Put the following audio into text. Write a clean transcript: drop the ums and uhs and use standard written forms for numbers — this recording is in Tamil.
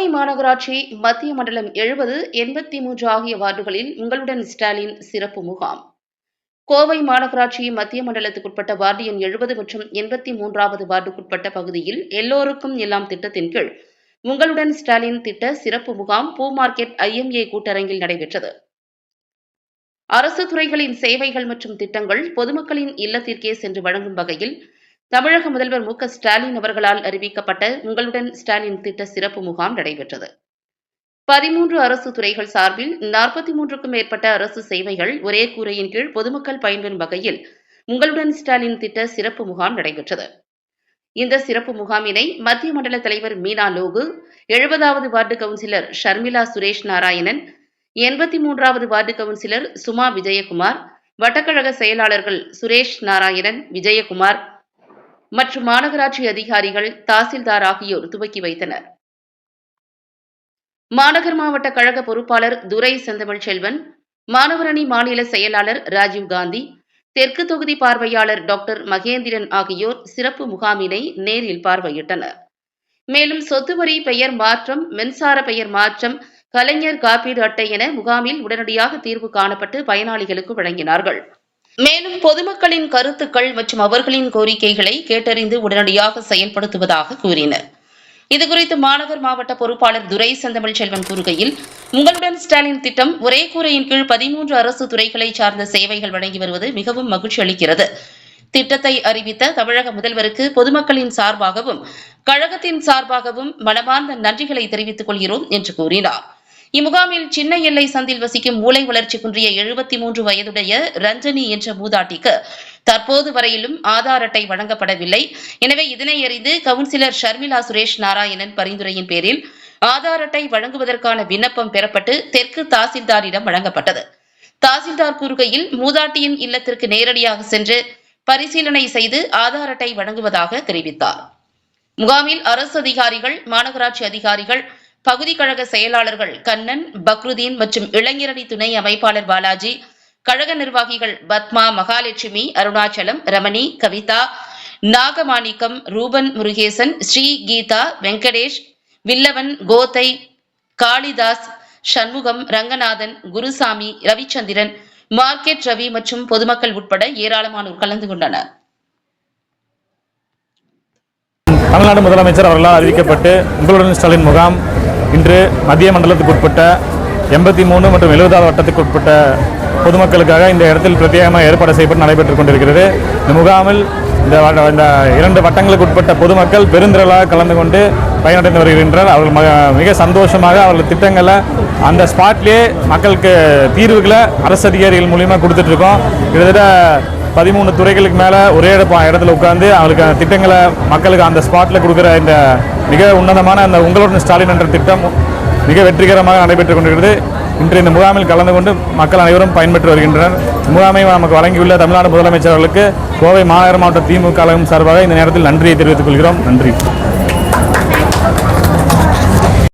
கோவை மாநகராட்சி மத்திய மண்டலம் 70, 83 ஆகிய வார்டுகளில் உங்களுடன் ஸ்டாலின் சிறப்பு முகாம். கோவை மாநகராட்சி மத்திய மண்டலத்துக்குட்பட்ட வார்டு எண் 70 மற்றும் 83வது வார்டுக்குட்பட்ட பகுதியில் எல்லோருக்கும் எல்லாம் திட்டத்தின் கீழ் உங்களுடன் ஸ்டாலின் திட்ட சிறப்பு முகாம் பூ மார்க்கெட் IMA கூட்டரங்கில் நடைபெற்றது. அரசு துறைகளின் சேவைகள் மற்றும் திட்டங்கள் பொதுமக்களின் இல்லத்திற்கே சென்று வழங்கும் வகையில் தமிழக முதல்வர் மு.க. ஸ்டாலின் அவர்களால் அறிவிக்கப்பட்ட உங்களுடன் ஸ்டாலின் திட்ட சிறப்பு முகாம் நடைபெற்றது. 13 அரசு துறைகள் சார்பில் 43க்கும் மேற்பட்ட அரசு சேவைகள் ஒரே கூரையின் கீழ் பொதுமக்கள் பயன்பெறும் வகையில் உங்களுடன் ஸ்டாலின் திட்ட சிறப்பு முகாம் நடைபெற்றது. இந்த சிறப்பு முகாமினை மத்திய மண்டல தலைவர் மீனா லோகு, 70வது வார்டு கவுன்சிலர் ஷர்மிளா சுரேஷ் நாராயணன், 83வது வார்டு கவுன்சிலர் சுமா விஜயகுமார், வட்டக்கழக செயலாளர்கள் சுரேஷ் நாராயணன், விஜயகுமார் மற்றும் மாநகராட்சி அதிகாரிகள், தாசில்தார் ஆகியோர் துவக்கி வைத்தனர். மாநகர் மாவட்ட கழக பொறுப்பாளர் துரை செந்தமிழ் செல்வன், மாணவரணி மாநில செயலாளர் ராஜீவ் காந்தி, தெற்கு தொகுதி பார்வையாளர் டாக்டர் மகேந்திரன் ஆகியோர் சிறப்பு முகாமினை நேரில் பார்வையிட்டனர். மேலும் சொத்து வரி பெயர் மாற்றம், மின்சார பெயர் மாற்றம், கலைஞர் காப்பீடு அட்டை என முகாமில் உடனடியாக தீர்வு காணப்பட்டு பயனாளிகளுக்கு வழங்கினார்கள். மேலும் பொதுமக்களின் கருத்துக்கள் மற்றும் அவர்களின் கோரிக்கைகளை கேட்டறிந்து உடனடியாக செயல்படுத்துவதாக கூறினர். இதுகுறித்து மாநகர் மாவட்ட பொறுப்பாளர் துரை செந்தமிழ் செல்வன் கூறுகையில், உங்களுடன் ஸ்டாலின் திட்டம் ஒரே கூரையின் கீழ் 13 அரசு துறைகளை சார்ந்த சேவைகள் வழங்கி வருவது மிகவும் மகிழ்ச்சி அளிக்கிறது. திட்டத்தை அறிவித்த தமிழக முதல்வருக்கு பொதுமக்களின் சார்பாகவும் கழகத்தின் சார்பாகவும் மனமார்ந்த நன்றிகளை தெரிவித்துக் கொள்கிறோம் என்று கூறினார். இம்முகாமில் சின்ன எல்லை சந்தில் வசிக்கும் மூளை வளர்ச்சி குன்றிய 73 வயதுடைய ரஞ்சனி என்ற மூதாட்டிக்கு தற்போது வரையிலும் ஆதார் அட்டை வழங்கப்படவில்லை. எனவே இதனை அறிந்து கவுன்சிலர் ஷர்மிளா சுரேஷ் நாராயணன் பரிந்துரையின் பேரில் ஆதார் அட்டை வழங்குவதற்கான விண்ணப்பம் பெறப்பட்டு தெற்கு தாசில்தாரிடம் வழங்கப்பட்டது. தாசில்தார் கூறுகையில், மூதாட்டியின் இல்லத்திற்கு நேரடியாக சென்று பரிசீலனை செய்து ஆதார் அட்டை வழங்குவதாக தெரிவித்தார். முகாமில் அரசு அதிகாரிகள், மாநகராட்சி அதிகாரிகள், பகுதி கழக செயலாளர்கள் கண்ணன், பக்ருதீன் மற்றும் இளைஞரணி துணை அமைப்பாளர் பாலாஜி, கழக நிர்வாகிகள் பத்மா, மகாலட்சுமி, அருணாச்சலம், ரமணி, கவிதா, நாகமாணிக்கம், ரூபன் முருகேசன், ஸ்ரீ கீதா, வெங்கடேஷ், வில்லவன், கோத்தை, காளிதாஸ், சண்முகம், ரங்கநாதன், குருசாமி, ரவிச்சந்திரன், மார்க்கெட் ரவி மற்றும் பொதுமக்கள் உட்பட ஏராளமானோர் கலந்து கொண்டனர். தமிழ்நாடு முதலமைச்சர் அவர்களால் அறிவிக்கப்பட்டு உங்களுடன் ஸ்டாலின் முகாம் இன்று மத்திய மண்டலத்துக்கு உட்பட்ட 83 மற்றும் 70வது வட்டத்துக்கு உட்பட்ட பொதுமக்களுக்காக இந்த இடத்தில் பிரத்யேகமாக ஏற்பாடு செய்யப்பட்டு நடைபெற்றுக் கொண்டிருக்கிறது. இந்த முகாமில் இந்த 2 வட்டங்களுக்கு உட்பட்ட பொதுமக்கள் பெருந்திரளாக கலந்து கொண்டு பயனடைந்து வருகின்றனர். அவர்கள் மிக சந்தோஷமாக அவர்கள் திட்டங்களை அந்த ஸ்பாட்லேயே மக்களுக்கு தீர்வுகளை அரசு அதிகாரிகள் மூலியமாக கொடுத்துட்ருக்கோம். கிட்டத்தட்ட 13 துறைகளுக்கு மேலே ஒரே இடத்துல உட்கார்ந்து அவங்களுக்கு திட்டங்களை மக்களுக்கு அந்த ஸ்பாட்டில் கொடுக்குற இந்த மிக உன்னதமான அந்த உங்களுடன் ஸ்டாலின் என்ற திட்டம் மிக வெற்றிகரமாக நடைபெற்றுக் கொண்டிருக்கிறது. இன்று இந்த முகாமில் கலந்து கொண்டு மக்கள் அனைவரும் பயன்பெற்று வருகின்றனர். முகாமை நமக்கு வழங்கியுள்ள தமிழ்நாடு முதலமைச்சர் அவர்களுக்கு கோவை மாநகர மாவட்ட திமுக கழகம் சார்பாக இந்த நேரத்தில் நன்றியை தெரிவித்துக் கொள்கிறோம். நன்றி.